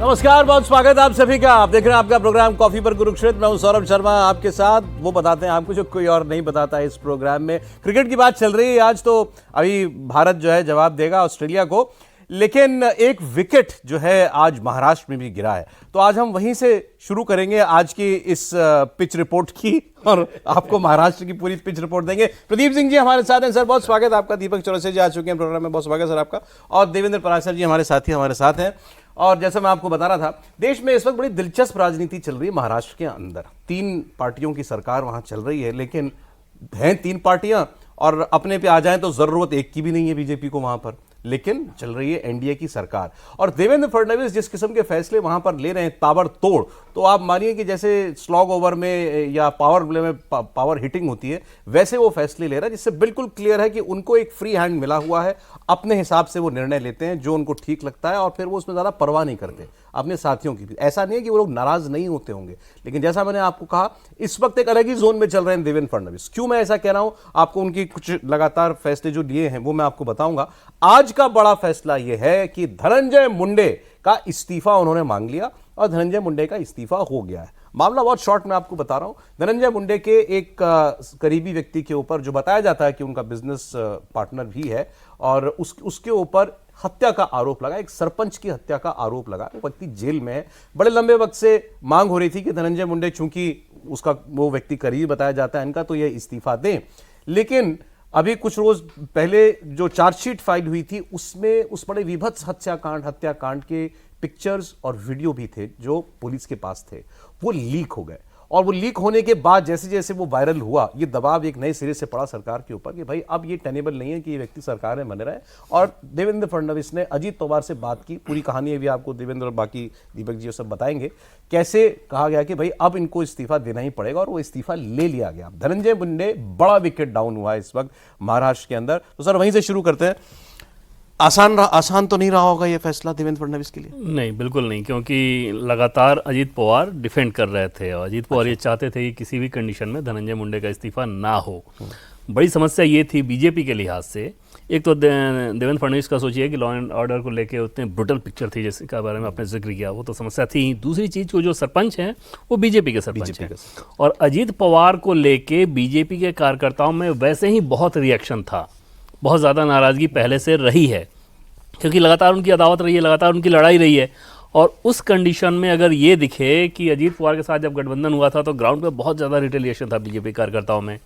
नमस्कार, बहुत स्वागत है आप सभी का। आप देख रहे हैं आपका प्रोग्राम कॉफी पर कुरुक्षेत्र। मैं हूं सौरभ शर्मा आपके साथ। वो बताते हैं आपको जो कोई और नहीं बताता है इस प्रोग्राम में। क्रिकेट की बात चल रही है आज, तो अभी भारत जो है जवाब देगा ऑस्ट्रेलिया को, लेकिन एक विकेट जो है आज महाराष्ट्र में भी गिरा है। तो आज हम वहीं से शुरू करेंगे आज की इस पिच रिपोर्ट की, और आपको महाराष्ट्र की पूरी पिच रिपोर्ट देंगे। प्रदीप सिंह जी हमारे साथ हैं। सर बहुत स्वागत है आपका। दीपक चौरसिया जी आ चुके हैं प्रोग्राम में, बहुत स्वागत सर आपका। और देवेंद्र पराशर जी हमारे साथी हमारे साथ हैं। और जैसा मैं आपको बता रहा था, देश में इस वक्त बड़ी दिलचस्प राजनीति चल रही है महाराष्ट्र के अंदर। 3 पार्टियों की सरकार वहां चल रही है, लेकिन हैं 3 पार्टियां, और अपने पे आ जाएं तो जरूरत एक की भी नहीं है बीजेपी को वहां पर, लेकिन चल रही है एनडीए की सरकार। और देवेंद्र फडणवीस जिस किस्म के फैसले वहां पर ले रहे हैं ताबड़तोड़, तो आप मानिए कि जैसे स्लॉग ओवर में या पावर प्ले में पावर हिटिंग होती है, वैसे वो फैसले ले रहा है, जिससे बिल्कुल क्लियर है कि उनको एक फ्री हैंड मिला हुआ है। अपने हिसाब से वो निर्णय लेते हैं जो उनको ठीक लगता है, और फिर वो उसमें ज़्यादा परवाह नहीं करते अपने साथियों की भी। ऐसा नहीं है कि वो लोग नाराज नहीं होते होंगे, लेकिन जैसा मैंने आपको कहा, इस वक्त एक अलग ही जोन में चल रहे हैं देवेंद्र फडणवीस। क्यों मैं ऐसा कह रहा हूं, आपको उनकी कुछ लगातार फैसले जो लिए हैं वो मैं आपको बताऊंगा। आज का बड़ा फैसला यह है कि धनंजय मुंडे का इस्तीफा उन्होंने मांग लिया, और धनंजय मुंडे का इस्तीफा हो गया है। मामला बहुत शॉर्ट में आपको बता रहा हूं। धनंजय मुंडे के एक करीबी व्यक्ति के ऊपर, जो बताया जाता है कि उनका बिजनेस पार्टनर भी है, और उसके ऊपर हत्या का आरोप लगा। एक सरपंच की हत्या का आरोप लगा। वो व्यक्ति जेल में है। बड़े लंबे वक्त से मांग हो रही थी कि धनंजय मुंडे, चूंकि उसका वो व्यक्ति करीबी बताया जाता है इनका, तो ये इस्तीफा दें। लेकिन अभी कुछ रोज पहले जो चार्जशीट फाइल हुई थी, उसमें उस बड़े विभत्स हत्याकांड के पिक्चर्स और वीडियो भी थे जो पुलिस के पास थे, वो लीक हो गए। और वो लीक होने के बाद जैसे जैसे वो वायरल हुआ, ये दबाव एक नए सिरे से पड़ा सरकार के ऊपर कि भाई अब ये टेनेबल नहीं है कि ये व्यक्ति सरकार में बने रहे। और देवेंद्र फडणवीस ने अजीत पवार से बात की। पूरी कहानी भी आपको देवेंद्र और बाकी दीपक जी सब बताएंगे, कैसे कहा गया कि भाई अब इनको इस्तीफा देना ही पड़ेगा, और वो इस्तीफा ले लिया गया। धनंजय मुंडे बड़ा विकेट डाउन हुआ है इस वक्त महाराष्ट्र के अंदर। तो सर वहीं से शुरू करते हैं। आसान तो नहीं रहा होगा ये फैसला देवेंद्र फडणवीस के लिए? नहीं, बिल्कुल नहीं, क्योंकि लगातार अजीत पवार डिफेंड कर रहे थे, और अजीत पवार ये चाहते थे कि किसी भी कंडीशन में धनंजय मुंडे का इस्तीफा ना हो। बड़ी समस्या ये थी बीजेपी के लिहाज से। एक तो देवेंद्र फडणवीस का सोचिए कि लॉ एंड ऑर्डर को लेके उतने ब्रुटल पिक्चर थी जिसके बारे में आपने जिक्र किया, वो तो समस्या थी। दूसरी चीज़ को जो सरपंच हैं वो बीजेपी के सरपंच हैं, और अजीत पवार को लेके बीजेपी के कार्यकर्ताओं में वैसे ही बहुत रिएक्शन था, बहुत ज़्यादा नाराज़गी पहले से रही है, क्योंकि लगातार उनकी अदावत रही है, लगातार उनकी लड़ाई रही है। और उस कंडीशन में अगर ये दिखे कि अजीत पवार के साथ जब गठबंधन हुआ था तो ग्राउंड पे बहुत ज़्यादा रिटेलिएशन था बीजेपी कार्यकर्ताओं में,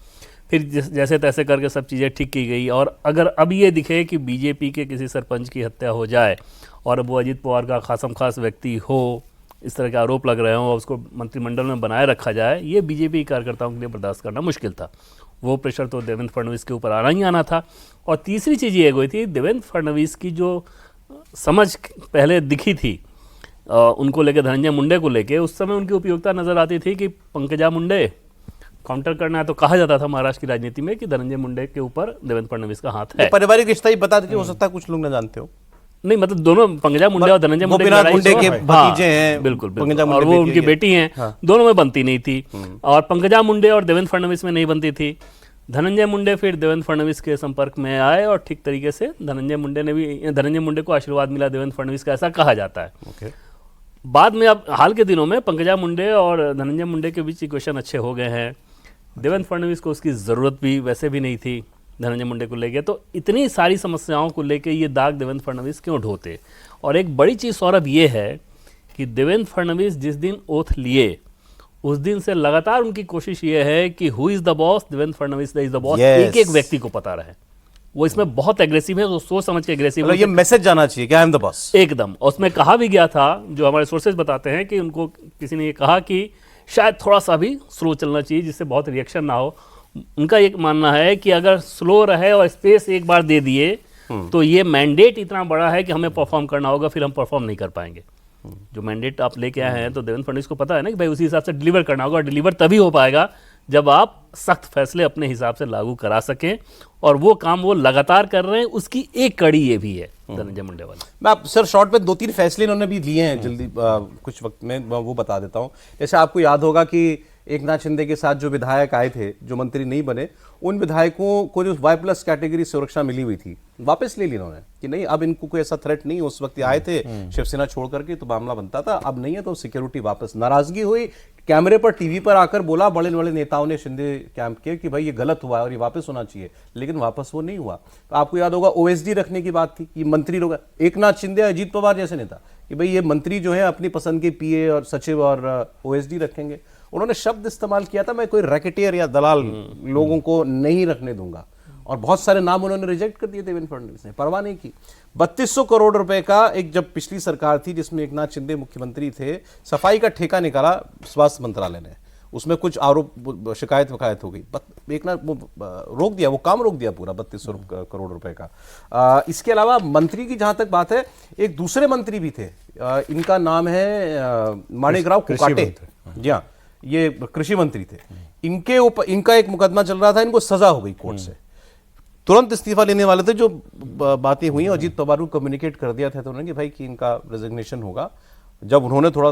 फिर जैसे तैसे करके सब चीज़ें ठीक की गई। और अगर अब ये दिखे कि बीजेपी के किसी सरपंच की हत्या हो जाए और वो अजीत पवार का खासम खास व्यक्ति हो, इस तरह के आरोप लग रहे हों और उसको मंत्रिमंडल में बनाए रखा जाए, ये बीजेपी कार्यकर्ताओं के लिए बर्दाश्त करना मुश्किल था। वो प्रेशर तो देवेंद्र फडणवीस के ऊपर आना ही आना था। और तीसरी चीज़ ये हुई थी, देवेंद्र फडणवीस की जो समझ पहले दिखी थी उनको लेके, धनंजय मुंडे को लेके, उस समय उनकी उपयोगिता नज़र आती थी कि पंकजा मुंडे काउंटर करना है। तो कहा जाता था महाराष्ट्र की राजनीति में कि धनंजय मुंडे के ऊपर देवेंद्र फडणवीस का हाथ है। पारिवारिक रिश्ता ही बता देते, हो सकता है कुछ लोग ना जानते हो। नहीं, मतलब दोनों पंकजा मुंडे और धनंजय मुंडे के भतीजे हैं, बिल्कुल, और वो उनकी बेटी हैं, दोनों में बनती नहीं थी। और पंकजा मुंडे और देवेंद्र फडणवीस में नहीं बनती थी। धनंजय मुंडे फिर देवेंद्र फडणवीस के संपर्क में आए, और ठीक तरीके से धनंजय मुंडे को आशीर्वाद मिला देवेंद्र फडणवीस का, ऐसा कहा जाता है। बाद में अब हाल के दिनों में पंकजा मुंडे और धनंजय मुंडे के बीच इक्वेशन अच्छे हो गए हैं। देवेंद्र फडणवीस को उसकी ज़रूरत भी वैसे भी नहीं थी धनंजय मुंडे को लेके। तो इतनी सारी समस्याओं को लेके ये दाग देवेंद्र फडणवीस क्यों ढोते? और एक बड़ी चीज़ सौरभ ये है कि देवेंद्र फडणवीस जिस दिन ओथ लिए, उस दिन से लगातार उनकी कोशिश ये है कि who is the boss, Devendra Fadnavis is the boss, एक एक व्यक्ति को पता रहे। वो इसमें बहुत एग्रेसिव है, वो सोच समझ के एग्रेसिव है। ये मैसेज जाना चाहिए कि आई एम द बॉस एकदम। और उसमें कहा भी गया था, जो हमारे सोर्सेज बताते हैं, कि उनको किसी ने ये कहा कि शायद थोड़ा सा भी स्लो चलना चाहिए जिससे बहुत रिएक्शन ना हो। उनका एक मानना है कि अगर स्लो रहे और स्पेस एक बार दे दिए तो ये मैंडेट इतना बड़ा है कि हमें परफॉर्म करना होगा, फिर हम परफॉर्म नहीं कर पाएंगे। जो मैंडेट आप लेके आए हैं, तो देवेंद्र फडणवीस को पता है ना कि भाई उसी हिसाब से डिलीवर करना होगा। डिलीवर तभी हो पाएगा जब आप सख्त फैसले अपने हिसाब से लागू करा सकें, और वो काम वो लगातार कर रहे हैं। उसकी एक कड़ी ये भी है धनंजय मुंडे वाले। मैं आप सर शॉर्ट में 2-3 फैसले इन्होंने भी लिए हैं, जल्दी कुछ वक्त में वो बता देता हूं। जैसे आपको याद होगा कि एकनाथ शिंदे के साथ जो विधायक आए थे, जो मंत्री नहीं बने, उन विधायकों को जो Y+ कैटेगरी सुरक्षा मिली हुई थी वापस ले ली उन्होंने कि नहीं, अब इनको कोई ऐसा थ्रेट नहीं। उस वक्त आए थे शिवसेना छोड़ करके तो मामला बनता था, अब नहीं है तो सिक्योरिटी वापस। नाराजगी हुई, कैमरे पर, टीवी पर आकर बोला बड़े बड़े नेताओं ने शिंदे कैंप के कि भाई ये गलत हुआ है और ये वापस होना चाहिए, लेकिन वापस वो नहीं हुआ। तो आपको याद होगा OSD रखने की बात थी कि मंत्री लोग, एकनाथ शिंदे, अजीत पवार जैसे नेता, कि भाई ये मंत्री जो है अपनी पसंद के PA और सचिव और OSD रखेंगे। उन्होंने शब्द इस्तेमाल किया था, मैं कोई रैकेटियर या दलाल लोगों को नहीं रखने दूंगा, और बहुत सारे नाम उन्होंने रिजेक्ट कर दिए देवेंद्र फडणवीस ने, परवाह नहीं की। 3200 करोड़ रुपए का एक, जब पिछली सरकार थी जिसमें एकनाथ शिंदे मुख्यमंत्री थे, सफाई का ठेका निकाला स्वास्थ्य मंत्रालय ने, उसमें कुछ आरोप शिकायत वकायत हो गई, एकनाथ रोक दिया, वो काम रोक दिया पूरा 3200 करोड़ रुपए का। इसके अलावा मंत्री की जहां तक बात है, एक दूसरे मंत्री भी थे, इनका नाम है माणिकराव कुकाटे, जी हाँ, ये कृषि मंत्री थे, इनके ऊपर इनका एक मुकदमा चल रहा था, इनको सजा हो गई कोर्ट से, तुरंत इस्तीफा लेने वाले थे। जो बातें हुई, अजीत पवार को कम्युनिकेट कर दिया था तो उन्होंने कि भाई कि इनका रेजिग्नेशन होगा। जब उन्होंने थोड़ा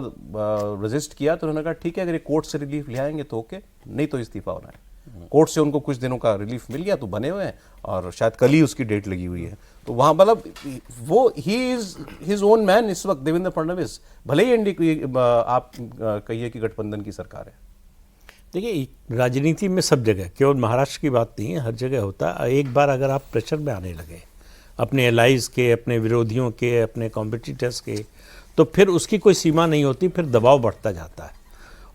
रेजिस्ट किया तो उन्होंने कहा ठीक है, अगर ये कोर्ट से रिलीफ ले आएंगे तो ओके, नहीं तो इस्तीफा होना है। कोर्ट से उनको कुछ दिनों का रिलीफ मिल गया तो बने हुए हैं, और शायद कल ही उसकी डेट लगी हुई है। तो वहां मतलब वो he is his own man इस वक्त, देवेंद्र फडणवीस, भले ही एनडीए आप कहिए कि गठबंधन की सरकार है। देखिए, राजनीति में सब जगह, केवल महाराष्ट्र की बात नहीं है, हर जगह होता है। एक बार अगर आप प्रेशर में आने लगे अपने एलाइज के, अपने विरोधियों के, अपने कॉम्पिटिटर्स के, तो फिर उसकी कोई सीमा नहीं होती, फिर दबाव बढ़ता जाता है।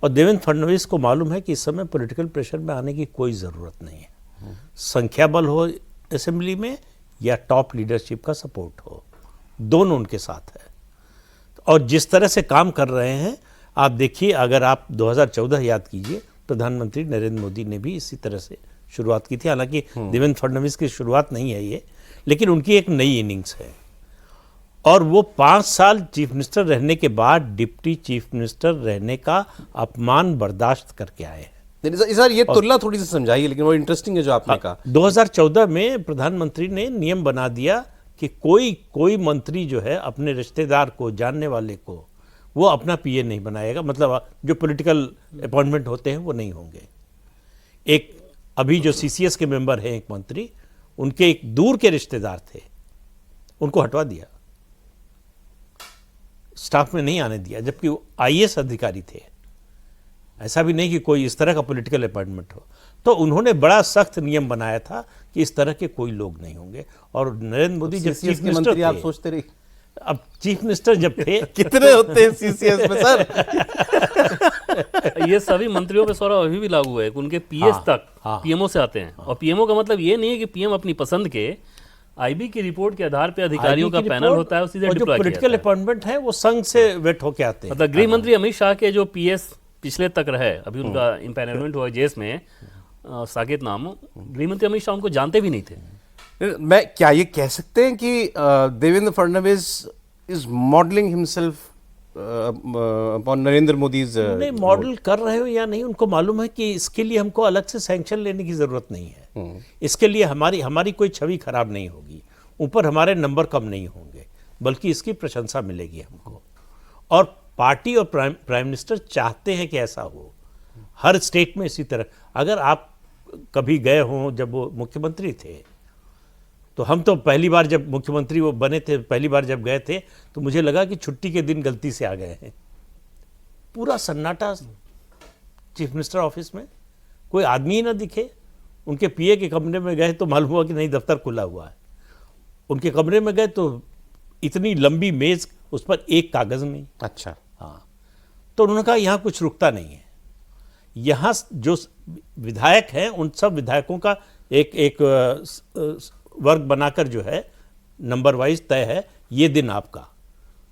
और देवेंद्र फडणवीस को मालूम है कि इस समय पॉलिटिकल प्रेशर में आने की कोई ज़रूरत नहीं है। संख्या बल हो असेंबली में या टॉप लीडरशिप का सपोर्ट हो, दोनों उनके साथ है। और जिस तरह से काम कर रहे हैं, आप देखिए, अगर आप 2014 याद कीजिए, प्रधानमंत्री नरेंद्र मोदी ने भी इसी तरह से शुरुआत की थी। हालांकि देवेंद्र फडणवीस की शुरुआत नहीं है ये, लेकिन उनकी एक नई इनिंग्स है। और वो 5 साल चीफ मिनिस्टर रहने के बाद डिप्टी चीफ मिनिस्टर रहने का अपमान बर्दाश्त करके आए हैं। सर ये तुलना थोड़ी सी समझाइए, लेकिन वो इंटरेस्टिंग है जो आपने कहा। 2014 में प्रधानमंत्री ने नियम बना दिया कि कोई मंत्री जो है अपने रिश्तेदार को, जानने वाले को, वो अपना PA नहीं बनाएगा, मतलब जो पॉलिटिकल अपॉइंटमेंट होते हैं वो नहीं होंगे। एक अभी जो CCS के मेंबर हैं, एक मंत्री, उनके एक दूर के रिश्तेदार थे, उनको हटवा दिया, स्टाफ में नहीं आने दिया, जबकि वो IAS अधिकारी थे। ऐसा भी नहीं कि कोई इस तरह का पॉलिटिकल अपॉइंटमेंट हो। तो उन्होंने बड़ा सख्त नियम बनाया था कि इस तरह के कोई लोग नहीं होंगे। और नरेंद्र मोदी जब चीफ मिनिस्टर, आप सोचते रहिए, अब चीफ मिनिस्टर जब थे कितने होते हैं CCS में सर? ये सभी मंत्रियों पे सौरभ अभी भी लागू है कि उनके PS तक PMO से आते हैं। और PMO का मतलब ये नहीं है कि PM अपनी पसंद के, IB की रिपोर्ट के आधार पे अधिकारियों का पैनल होता है, वो सीधे जो पॉलिटिकल अपॉइंटमेंट है वो संघ से वेट होके आते हैं। मतलब गृह मंत्री अमित शाह के जो PS पिछले तक रहे, अभी उनका इम्पैनलमेंट हुआ जेस में, साकेत नाम, गृह मंत्री अमित शाह उनको जानते भी नहीं थे। मैं क्या ये कह सकते हैं कि Devendra Fadnavis is modelling himself upon Narendra Modi? नहीं, मॉडल कर रहे हो या नहीं, उनको मालूम है कि इसके लिए हमको अलग से सैंक्शन लेने की जरूरत नहीं है। इसके लिए हमारी कोई छवि खराब नहीं होगी, ऊपर हमारे नंबर कम नहीं होंगे, बल्कि इसकी प्रशंसा मिलेगी हमको। और पार्टी और प्राइम मिनिस्टर चाहते हैं कि ऐसा हो हर स्टेट में इसी तरह। अगर आप कभी गए हों, जब वो मुख्यमंत्री थे, तो हम तो पहली बार जब मुख्यमंत्री वो बने थे, पहली बार जब गए थे, तो मुझे लगा कि छुट्टी के दिन गलती से आ गए हैं। पूरा सन्नाटा चीफ मिनिस्टर ऑफिस में, कोई आदमी ही ना दिखे। उनके PA के कमरे में गए तो मालूम हुआ कि नहीं, दफ्तर खुला हुआ है। उनके कमरे में गए तो इतनी लंबी मेज, उस पर एक कागज नहीं। अच्छा, हाँ। तो उन्होंने कहा यहाँ कुछ रुकता नहीं है, यहाँ जो विधायक हैं उन सब विधायकों का एक वर्ग बनाकर जो है नंबर वाइज तय है, ये दिन आपका।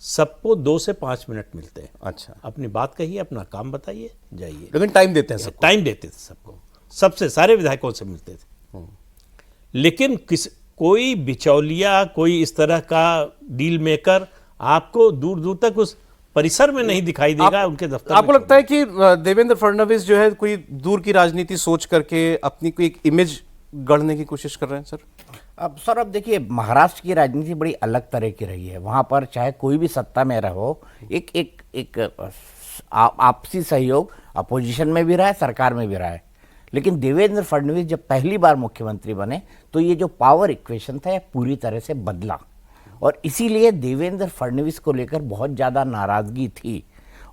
सबको 2 से 5 मिनट मिलते हैं। अच्छा, अपनी बात कहिए, अपना काम बताइए, जाइए। लेकिन टाइम देते हैं सबको? टाइम देते थे सबको, सबसे सारे विधायकों से मिलते थे। लेकिन कोई बिचौलिया, कोई इस तरह का डील मेकर आपको दूर दूर तक उस परिसर में नहीं दिखाई देगा। उनके दफ्तर आपको लगता है कि देवेंद्र फडणवीस जो है कोई दूर की राजनीति सोच करके अपनी कोई एक इमेज गढ़ने की कोशिश कर रहे हैं सर? अब सर, अब देखिए, महाराष्ट्र की राजनीति बड़ी अलग तरह की रही है। वहाँ पर चाहे कोई भी सत्ता में रहो, एक आपसी सहयोग अपोजिशन में भी रहा है, सरकार में भी रहा है। लेकिन देवेंद्र फडणवीस जब पहली बार मुख्यमंत्री बने तो ये जो पावर इक्वेशन था ये पूरी तरह से बदला, और इसीलिए देवेंद्र फडणवीस को लेकर बहुत ज़्यादा नाराज़गी थी।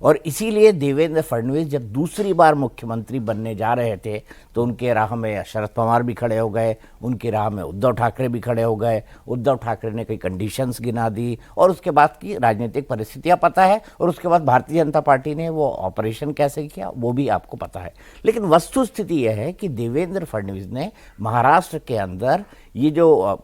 और इसीलिए देवेंद्र फडणवीस जब दूसरी बार मुख्यमंत्री बनने जा रहे थे तो उनके राह में शरद पवार भी खड़े हो गए, उनकी राह में उद्धव ठाकरे भी खड़े हो गए। उद्धव ठाकरे ने कई कंडीशंस गिना दी और उसके बाद की राजनीतिक परिस्थितियां पता है, और उसके बाद भारतीय जनता पार्टी ने वो ऑपरेशन कैसे किया वो भी आपको पता है। लेकिन वस्तु स्थिति यह है कि देवेंद्र फडणवीस ने महाराष्ट्र के अंदर ये जो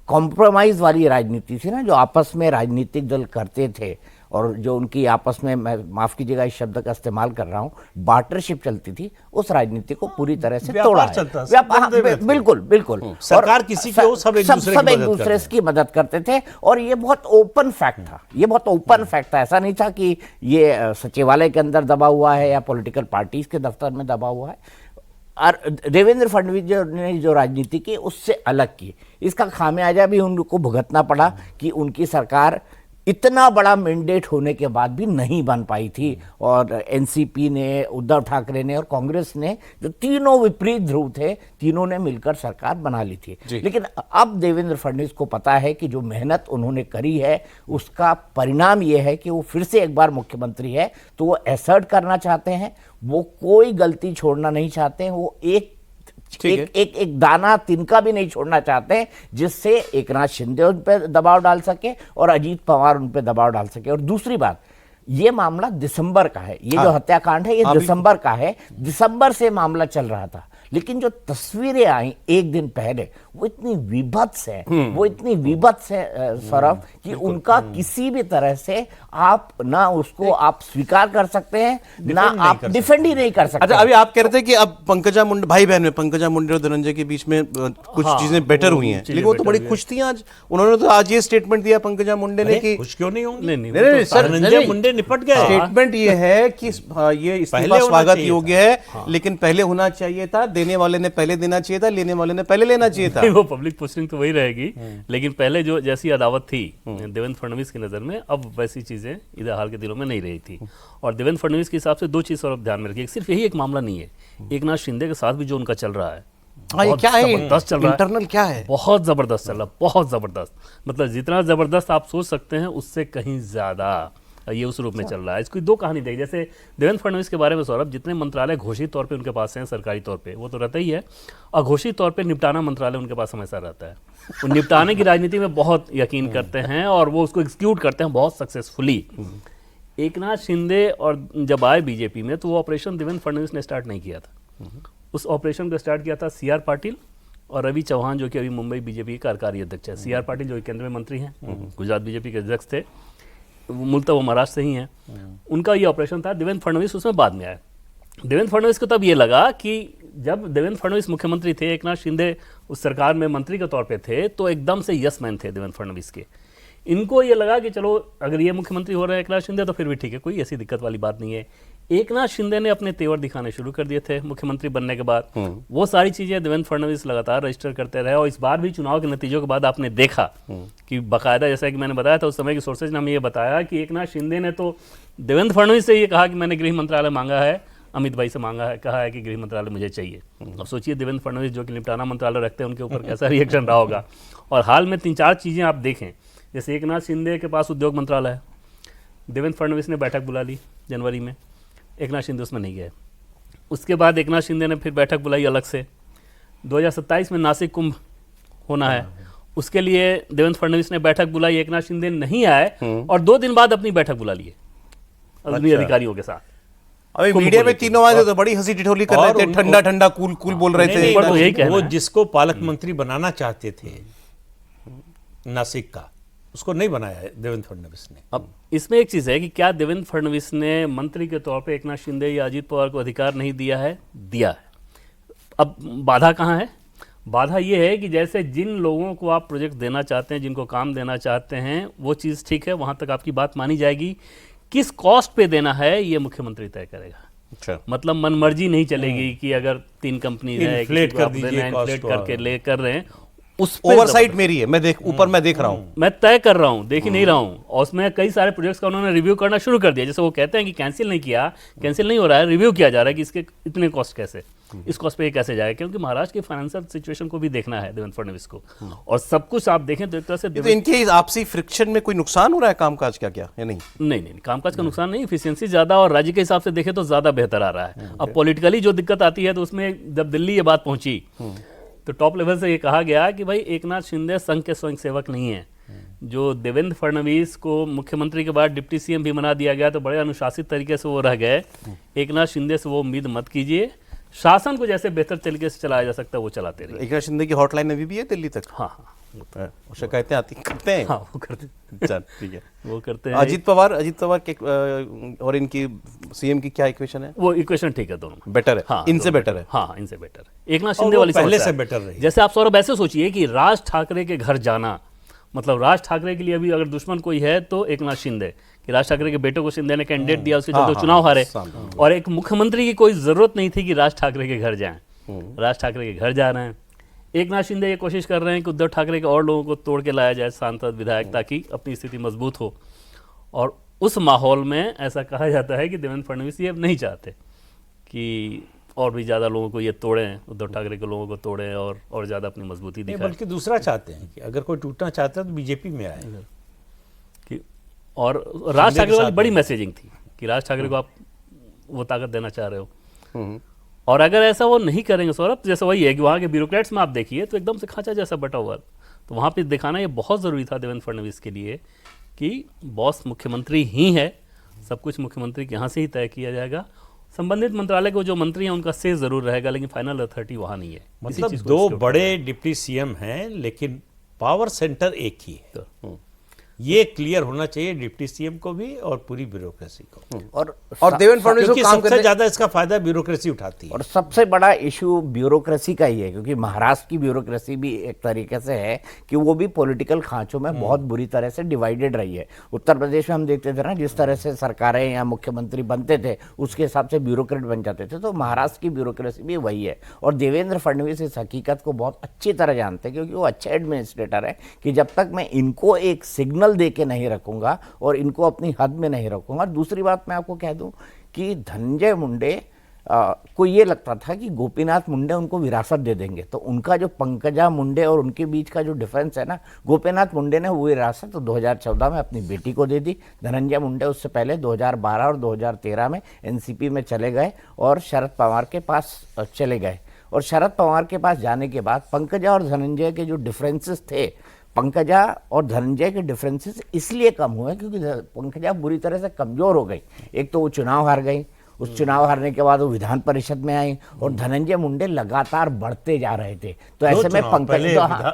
कॉम्प्रोमाइज़ वाली राजनीति थी ना, जो आपस में राजनीतिक दल करते थे, और जो उनकी आपस में, मैं माफ़ कीजिएगा इस शब्द का इस्तेमाल कर रहा हूँ, बार्टरशिप चलती थी, उस राजनीति को पूरी तरह से तोड़ा है। बिल्कुल बिल्कुल। सरकार किसी के हो, सब एक दूसरे की मदद करते थे, और ये बहुत ओपन फैक्ट था, ये बहुत ओपन फैक्ट था। ऐसा नहीं था कि ये सचिवालय के अंदर दबा हुआ है या पॉलिटिकल पार्टीज के दफ्तर में दबा हुआ है। और देवेंद्र फडणवीस ने जो राजनीति की उससे अलग की, इसका खामियाजा भी उनको भुगतना पड़ा कि उनकी सरकार इतना बड़ा मैंडेट होने के बाद भी नहीं बन पाई थी, और एनसीपी ने, उद्धव ठाकरे ने और कांग्रेस ने, जो तीनों विपरीत ध्रुव थे, तीनों ने मिलकर सरकार बना ली थी। लेकिन अब देवेंद्र फडणवीस को पता है कि जो मेहनत उन्होंने करी है उसका परिणाम ये है कि वो फिर से एक बार मुख्यमंत्री है, तो वो एसर्ट करना चाहते हैं, वो कोई गलती छोड़ना नहीं चाहते हैं, वो एक दाना तिनका भी नहीं छोड़ना चाहते हैं जिससे एकनाथ शिंदे उन पर दबाव डाल सके और अजीत पवार उन पर दबाव डाल सके। और दूसरी बात, ये मामला दिसंबर का है, ये जो हत्याकांड है ये दिसंबर का है, दिसंबर से मामला चल रहा था। लेकिन जो तस्वीरें आई एक दिन पहले वो इतनी विभत्स है, वो इतनी विभत्स है सौरभ, कि उनका किसी भी तरह से आप ना उसको आप स्वीकार कर सकते हैं, ना आप डिफेंड ही नहीं कर सकते। अच्छा, अभी आप कह रहे थे कि अब पंकजा मुंडे, भाई बहन में पंकजा मुंडे और धनंजय के बीच में कुछ चीजें बेटर हुई हैं, लेकिन वो तो बड़ी खुश थी आज। उन्होंने तो आज ये स्टेटमेंट दिया पंकजा मुंडे ने कि खुश क्यों नहीं होंगे? नहीं सर, धनंजय मुंडे निपट गए। स्टेटमेंट ये है कि ये इस्तीफा स्वागत योग्य है, लेकिन पहले होना चाहिए था, देने वाले ने पहले देना चाहिए था, लेने वाले ने पहले लेना चाहिए था। वो पब्लिक पोस्टिंग तो वही रहेगी, लेकिन पहले जो जैसी अदावत थी देवेंद्र फडणवीस की नजर में, अब वैसी चीजें इधर हाल के दिनों में नहीं रही थी। और देवेंद्र फडणवीस के हिसाब से दो चीज और ध्यान में रखिए, सिर्फ यही एक मामला नहीं है, एकनाथ शिंदे के साथ भी जो उनका चल रहा है क्या है, जबरदस्त चल रहा है, इंटरनल क्या है, बहुत जबरदस्त चल रहा है, बहुत जबरदस्त। मतलब जितना जबरदस्त आप सोच सकते हैं उससे कहीं ज्यादा ये उस रूप में चल रहा है। इसकी दो कहानी देखिए, जैसे देवेंद्र फडणवीस के बारे में सौरभ, जितने मंत्रालय घोषित तौर पे उनके पास हैं सरकारी तौर पे, वो तो रहता ही है, अघोषित तौर पे निपटाना मंत्रालय उनके पास हमेशा रहता है। वो निपटाने की राजनीति में बहुत यकीन करते हैं और वो उसको एग्जीक्यूट करते हैं बहुत सक्सेसफुली। एकनाथ शिंदे और जब आए बीजेपी में तो वो ऑपरेशन देवेंद्र फडणवीस ने स्टार्ट नहीं किया था, उस ऑपरेशन को स्टार्ट किया था सी आर पाटिल और रवि चौहान, जो कि अभी मुंबई बीजेपी के कार्यकारी अध्यक्ष है। सी आर पाटिल जो केंद्र में मंत्री हैं, गुजरात बीजेपी के अध्यक्ष थे, मूलतः वो महाराष्ट्र से ही हैं, उनका ये ऑपरेशन था। देवेंद्र फडणवीस उसमें बाद में आए। देवेंद्र फडणवीस को तब ये लगा कि जब देवेंद्र फडणवीस मुख्यमंत्री थे, एकनाथ शिंदे उस सरकार में मंत्री के तौर पे थे, तो एकदम से यस मैन थे देवेंद्र फडणवीस के। इनको ये लगा कि चलो अगर ये मुख्यमंत्री हो रहे हैं एकनाथ शिंदे तो फिर भी ठीक है, कोई ऐसी दिक्कत वाली बात नहीं है। एकनाथ शिंदे ने अपने तेवर दिखाने शुरू कर दिए थे मुख्यमंत्री बनने के बाद। वो सारी चीजें देवेंद्र फडणवीस लगातार रजिस्टर करते रहे, और इस बार भी चुनाव के नतीजों के बाद आपने देखा कि बाकायदा, जैसा कि मैंने बताया था उस समय की सोर्सेज ने हमें ये बताया कि एकनाथ शिंदे ने तो देवेंद्र फडणवीस से ये कहा कि मैंने गृह मंत्रालय मांगा है, अमित भाई से मांगा है, कहा है कि गृह मंत्रालय मुझे चाहिए। अब सोचिए देवेंद्र फडणवीस जो कि निपटाना मंत्रालय रखते हैं, उनके ऊपर कैसा रिएक्शन रहा होगा। और हाल में 3-4 चीजें आप देखें, जैसे एकनाथ शिंदे के पास उद्योग मंत्रालय है, देवेंद्र फडणवीस ने बैठक बुला ली जनवरी में, एकनाथ शिंदे उसमें नहीं गए। उसके बाद एकनाथ शिंदे ने फिर बैठक बुलाई अलग से, 2027 में नासिक कुंभ होना है, उसके लिए देवेंद्र फडणवीस ने बैठक बुलाई, एकनाथ शिंदे नहीं आए और 2 दिन बाद अपनी बैठक बुला लिए अपने अधिकारियों के साथ। अभी मीडिया में तीनों आए थे तो बड़ी हंसी ठिठोली कर रहे थे, ठंडा ठंडा कूल कूल बोल रहे थे। तो यही कहना वो है। जिसको पालक मंत्री बनाना चाहते थे नासिक का, उसको नहीं बनाया देवेंद्र फडणवीस ने। अब इसमें एक चीज है कि क्या देवेंद्र फडणवीस ने मंत्री के तौर पे एकनाथ शिंदे या अजीत पवार को अधिकार नहीं दिया है? दिया है। अब बाधा कहाँ है? बाधा ये है कि जैसे जिन लोगों को आप प्रोजेक्ट देना चाहते हैं, जिनको काम देना चाहते हैं, वो चीज़ ठीक है, वहाँ तक आपकी बात मानी जाएगी। किस कॉस्ट पे देना है ये मुख्यमंत्री तय करेगा। अच्छा, मतलब मनमर्जी नहीं चलेगी कि अगर 3 कंपनी है, इन्फ्लेट कर दीजिए, इन्फ्लेट करके ले कर रहे हैं। उस पे ओवरसाइट मेरी है, मैं देख रहा हूँ। मैं तय कर रहा हूँ, देख ही नहीं रहा हूँ। और उसमें कई सारे प्रोजेक्ट्स का उन्होंने रिव्यू करना शुरू कर दिया। जैसे वो कहते हैं कि कैंसिल नहीं किया, कैंसिल नहीं हो रहा है, रिव्यू किया जा रहा है कि इसके इतने कॉस्ट कैसे, इस कॉस्ट पे ये कैसे जाएगा, क्योंकि महाराष्ट्र की फाइनेंशियल सिचुएशन को भी देखना है देवेंद्र फडणवीस को। और सब कुछ आप देखें तो एक तरह से तो इनके आपसी फ्रिक्शन में कोई नुकसान हो रहा है कामकाज का क्या, या नहीं? नहीं, कामकाज का नुकसान नहीं, एफिशिएंसी ज्यादा और राज्य के हिसाब से देखें तो ज्यादा बेहतर आ रहा है। अब पॉलिटिकली जो दिक्कत आती है तो उसमें जब दिल्ली ये बात पहुंची तो टॉप लेवल से ये कहा गया कि भाई एकनाथ शिंदे संघ के स्वयंसेवक नहीं है। जो देवेंद्र फडणवीस को मुख्यमंत्री के बाद डिप्टी सीएम भी बना दिया गया तो बड़े अनुशासित तरीके से वो रह गए। एकनाथ शिंदे से वो उम्मीद मत कीजिए। शासन को जैसे बेहतर तरीके से चलाया जा सकता है वो चलाते रहिए। एकनाथ शिंदे की हॉटलाइन अभी भी है दिल्ली तक? हाँ, शिकायतें आती करते हैं? हाँ, वो करते चल ठीक है। वो करते हैं। अजीत पवार के और इनकी सीएम की क्या इक्वेशन है? वो इक्वेशन ठीक है, दोनों बेटर है? हाँ, इनसे बेटर है? हाँ, इनसे बेटर है। एकनाथ शिंदे वाली पहले समस्या से है। बेटर रही। जैसे आप सौरभ ऐसे सोचिए कि राज ठाकरे के घर जाना, मतलब राज ठाकरे के लिए अभी अगर दुश्मन कोई है तो एकनाथ शिंदे, कि राज ठाकरे के बेटे को शिंदे ने कैंडिडेट दिया, उसके चलते चुनाव हारे। और एक मुख्यमंत्री की कोई जरूरत नहीं थी कि राज ठाकरे के घर जाएं, राज ठाकरे के घर जा रहे हैं। एकनाथ शिंदे ये कोशिश कर रहे हैं कि उद्धव ठाकरे के और लोगों को तोड़ के लाया जाए, सांसद विधायक, ताकि अपनी स्थिति मजबूत हो। और उस माहौल में ऐसा कहा जाता है कि देवेंद्र फडणवीस ये अब नहीं चाहते कि और भी ज़्यादा लोगों को ये तोड़ें, उद्धव ठाकरे के लोगों को तोड़ें और ज़्यादा अपनी मजबूती दिखाएं। बल्कि दूसरा चाहते हैं कि अगर कोई टूटना चाहता है तो बीजेपी में आए। कि और राज ठाकरे वाली बड़ी मैसेजिंग थी कि राज ठाकरे को आप वो ताकत देना चाह रहे हो। और अगर ऐसा वो नहीं करेंगे सौरभ, जैसे वही है कि वहाँ के ब्यूरोक्रेट्स में आप देखिए तो एकदम से खांचा जैसा बटा हुआ। तो वहाँ पे दिखाना ये बहुत ज़रूरी था देवेंद्र फडणवीस के लिए कि बॉस मुख्यमंत्री ही है, सब कुछ मुख्यमंत्री के यहाँ से ही तय किया जाएगा। संबंधित मंत्रालय को जो मंत्री हैं उनका से जरूर रहेगा, लेकिन फाइनल अथॉरिटी वहाँ नहीं है। मतलब दो बड़े डिप्टी सीएम हैं लेकिन पावर सेंटर एक ही है। ये क्लियर होना चाहिए डिप्टी सीएम को भी और पूरी ब्यूरोक्रेसी को। और देवेंद्र फडणवीस को काम सबसे ज्यादा इसका फायदा ब्यूरोक्रेसी उठाती है। और सबसे बड़ा इशू ब्यूरोक्रेसी का ही है, क्योंकि महाराष्ट्र की ब्यूरोक्रेसी भी एक तरीके से है कि वो भी पॉलिटिकल खांचों में बहुत बुरी तरह से डिवाइडेड रही है। उत्तर प्रदेश में हम देखते थे ना, जिस तरह से सरकारें या मुख्यमंत्री बनते थे उसके हिसाब से ब्यूरोक्रेट बन जाते थे। तो महाराष्ट्र की ब्यूरोक्रेसी भी वही है। और देवेंद्र फडणवीस इस हकीकत को बहुत अच्छी तरह जानते हैं, क्योंकि वो अच्छे एडमिनिस्ट्रेटर है कि जब तक मैं इनको एक सिग्नल दे के नहीं रखूंगा और इनको अपनी हद में नहीं रखूंगा। दूसरी बात मैं आपको कह दूं कि धनंजय मुंडे को ये लगता था कि गोपीनाथ मुंडे उनको विरासत दे देंगे, तो उनका जो पंकजा मुंडे और उनके बीच का जो डिफरेंस है ना, गोपीनाथ मुंडे ने वो विरासत 2014 में अपनी बेटी को दे दी। धनंजय मुंडे उससे पहले 2012 और 2013 में एनसीपी में चले गए और शरद पवार के पास चले गए। और शरद पवार के पास जाने के बाद पंकजा और धनंजय के जो डिफरेंसेस थे, पंकजा और धनंजय के डिफरेंसेस इसलिए कम हुए क्योंकि पंकजा बुरी तरह से कमजोर हो गई। एक तो वो चुनाव हार गई, उस चुनाव हारने के बाद वो विधान परिषद में आई और धनंजय मुंडे लगातार बढ़ते जा रहे थे। तो ऐसे में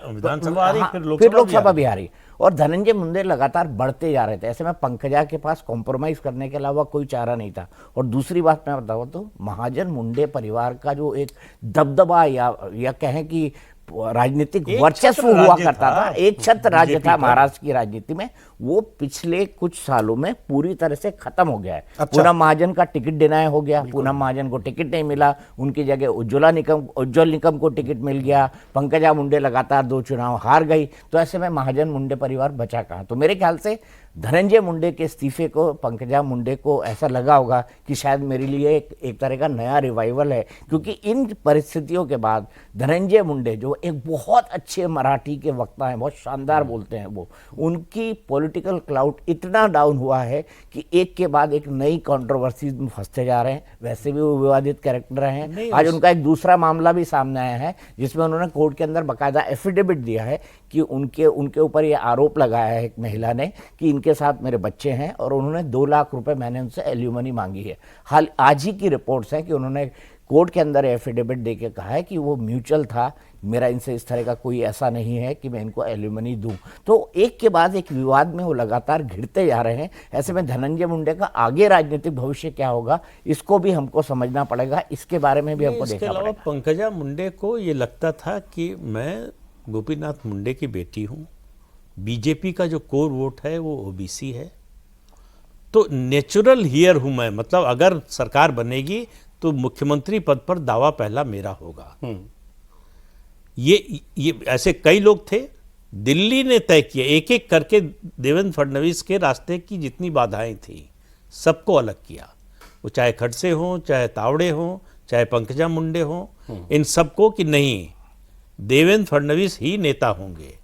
विधानसभा फिर लोकसभा भी हारी और धनंजय मुंडे लगातार बढ़ते जा रहे थे। ऐसे में पंकजा के पास कॉम्प्रोमाइज करने के अलावा कोई चारा नहीं था। और दूसरी बात मैं बताऊं तो महाजन मुंडे परिवार का जो एक दबदबा या कहें कि राजनीतिक वर्चस्व हुआ करता था, एक छत्र राज्य था महाराष्ट्र की राजनीति में, वो पिछले कुछ सालों में पूरी तरह से खत्म हो गया है। पूनम महाजन का टिकट डिनाय हो गया, पूनम महाजन को टिकट नहीं मिला, उनकी जगह उज्ज्वल निकम को टिकट मिल गया। पंकजा मुंडे लगातार 2 चुनाव हार गई। तो ऐसे में महाजन मुंडे परिवार बचा कहाँ। तो मेरे ख्याल से धनंजय मुंडे के इस्तीफे को पंकजा मुंडे को ऐसा लगा होगा कि शायद मेरे लिए एक तरह का नया रिवाइवल है, क्योंकि इन परिस्थितियों के बाद धनंजय मुंडे जो एक बहुत अच्छे मराठी के वक्ता हैं, बहुत शानदार बोलते हैं, वो उनकी पॉलिटिकल क्लाउड इतना डाउन हुआ है कि एक के बाद एक नई कंट्रोवर्सी में फंसते जा रहे हैं। वैसे भी वो विवादित कैरेक्टर हैं। आज उनका एक दूसरा मामला भी सामने आया है जिसमें उन्होंने कोर्ट के अंदर बाकायदा एफिडेविट दिया है कि उनके ऊपर ये आरोप लगाया है एक महिला ने कि इनके साथ मेरे बच्चे हैं और उन्होंने 2 लाख रुपए मैंने उनसे एल्यूमनी मांगी है। हाल आज ही की रिपोर्ट्स हैं कि उन्होंने कोर्ट के अंदर एफिडेविट दे के कहा है कि वो म्यूचुअल था, मेरा इनसे इस तरह का कोई ऐसा नहीं है कि मैं इनको एल्यूमनी दूं। तो एक के बाद एक विवाद में वो लगातार घिरते जा रहे हैं। ऐसे में धनंजय मुंडे का आगे राजनीतिक भविष्य क्या होगा इसको भी हमको समझना पड़ेगा, इसके बारे में भी हमको देखना पड़ेगा। पंकजा मुंडे को ये लगता था कि मैं गोपीनाथ मुंडे की बेटी हूँ, बीजेपी का जो कोर वोट है वो ओबीसी है, तो नेचुरल हियर हूं मैं, मतलब अगर सरकार बनेगी तो मुख्यमंत्री पद पर दावा पहला मेरा होगा। ये ऐसे कई लोग थे। दिल्ली ने तय किया एक एक करके, देवेंद्र फडणवीस के रास्ते की जितनी बाधाएं थी सबको अलग किया, वो चाहे खड़से हों, चाहे तावड़े हों, चाहे पंकजा मुंडे हों, इन सबको कि नहीं, देवेंद्र फडणवीस ही नेता होंगे।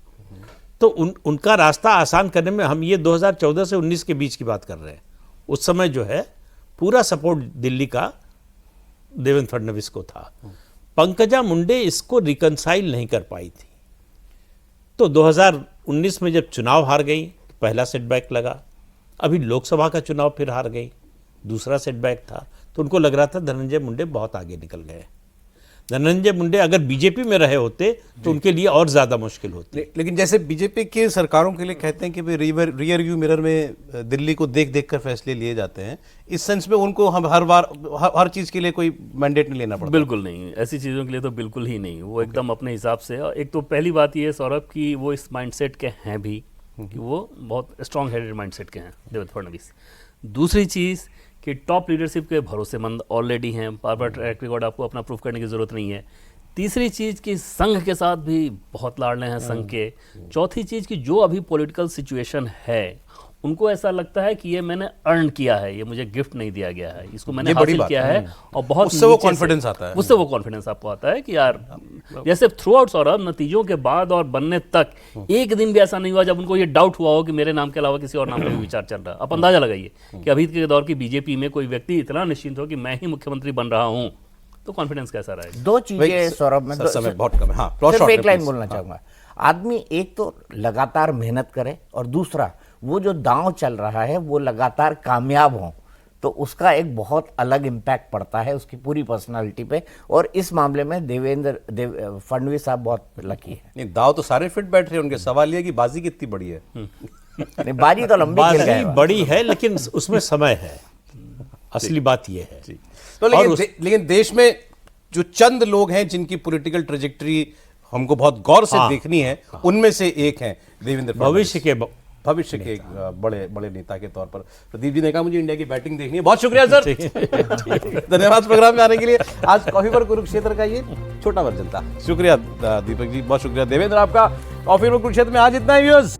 तो उनका रास्ता आसान करने में, हम ये 2014 से 19 के बीच की बात कर रहे हैं, उस समय जो है पूरा सपोर्ट दिल्ली का देवेंद्र फडणवीस को था। पंकजा मुंडे इसको रिकंसाइल नहीं कर पाई थी, तो 2019 में जब चुनाव हार गई तो पहला सेटबैक लगा। अभी लोकसभा का चुनाव फिर हार गई, दूसरा सेटबैक था। तो उनको लग रहा था धनंजय मुंडे बहुत आगे निकल गए। धनंजय मुंडे अगर बीजेपी में रहे होते तो उनके लिए और ज्यादा मुश्किल होती। लेकिन जैसे बीजेपी की सरकारों के लिए कहते हैं कि भाई रियर व्यू मिरर में दिल्ली को देख देख कर फैसले लिए जाते हैं, इस सेंस में उनको हम हर बार हर चीज के लिए कोई मैंडेट नहीं लेना पड़ता। बिल्कुल नहीं, ऐसी चीज़ों के लिए तो बिल्कुल ही नहीं, वो एकदम अपने हिसाब से। और एक तो पहली बात ये है सौरभ कि वो इस माइंडसेट के हैं भी, कि वो बहुत स्ट्रॉन्ग हेडेड माइंडसेट के हैं देवेंद्र फडणवीस। दूसरी चीज़ कि टॉप लीडरशिप के भरोसेमंद ऑलरेडी हैं, बार बार ट्रैक रिकॉर्ड आपको अपना प्रूफ करने की ज़रूरत नहीं है। तीसरी चीज़ कि संघ के साथ भी बहुत लाड़ले हैं संघ के। चौथी चीज़ कि जो अभी पॉलिटिकल सिचुएशन है, उनको ऐसा लगता है कि ये मैंने अर्न किया है, ये मुझे गिफ्ट नहीं दिया गया है, इसको मैंने हासिल किया है। और बहुत उससे वो नीचे कॉन्फिडेंस आता है। उससे वो कॉन्फिडेंस आपको आता है कि यार, जैसे थ्रू आउट सौरभ, नतीजों के बाद और बनने तक एक दिन भी ऐसा नहीं हुआ जब उनको ये डाउट हुआ हो कि मेरे नाम के अलावा किसी और नाम का भी विचार चल रहा है। आप अंदाजा लगाइए कि अभी के दौर की बीजेपी में कोई व्यक्ति इतना निश्चिंत हो कि मैं ही मुख्यमंत्री बन रहा हूं, तो कॉन्फिडेंस कैसा रहेगा? दो चीजें सौरभ में, समय बहुत कम है। हाँ, सिर्फ एक लाइन बोलना चाहूंगा। आदमी एक तो लगातार मेहनत करे, और दूसरा वो जो दांव चल रहा है वो लगातार कामयाब हो, तो उसका एक बहुत अलग इम्पैक्ट पड़ता है उसकी पूरी पर्सनालिटी पे। और इस मामले में देवेंद्र फडणवीस साहब बहुत लकी है। नहीं, दाव तो सारे फिट बैठ रहे हैं, उनके सवाल ये कि बाजी कितनी बड़ी है। नहीं, बाजी तो लंबी खेल गए। बाजी बड़ी है लेकिन उसमें समय है, असली बात यह है। तो लेकिन देश में जो चंद लोग हैं जिनकी पॉलिटिकल ट्रेजेक्टरी हमको बहुत गौर से देखनी है, उनमें से एक है देवेंद्र फडणवीस, भविष्य के एक बड़े बड़े नेता के तौर पर। प्रदीप जी ने कहा मुझे इंडिया की बैटिंग देखनी है। बहुत शुक्रिया सर, धन्यवाद प्रोग्राम में आने के लिए। आज कॉफी पर कुरुक्षेत्र का ये छोटा वर्जन था। शुक्रिया दीपक जी, बहुत शुक्रिया। देवेंद्र, आपका कॉफी पर कुरुक्षेत्र में आज इतना ही व्यूअर्स।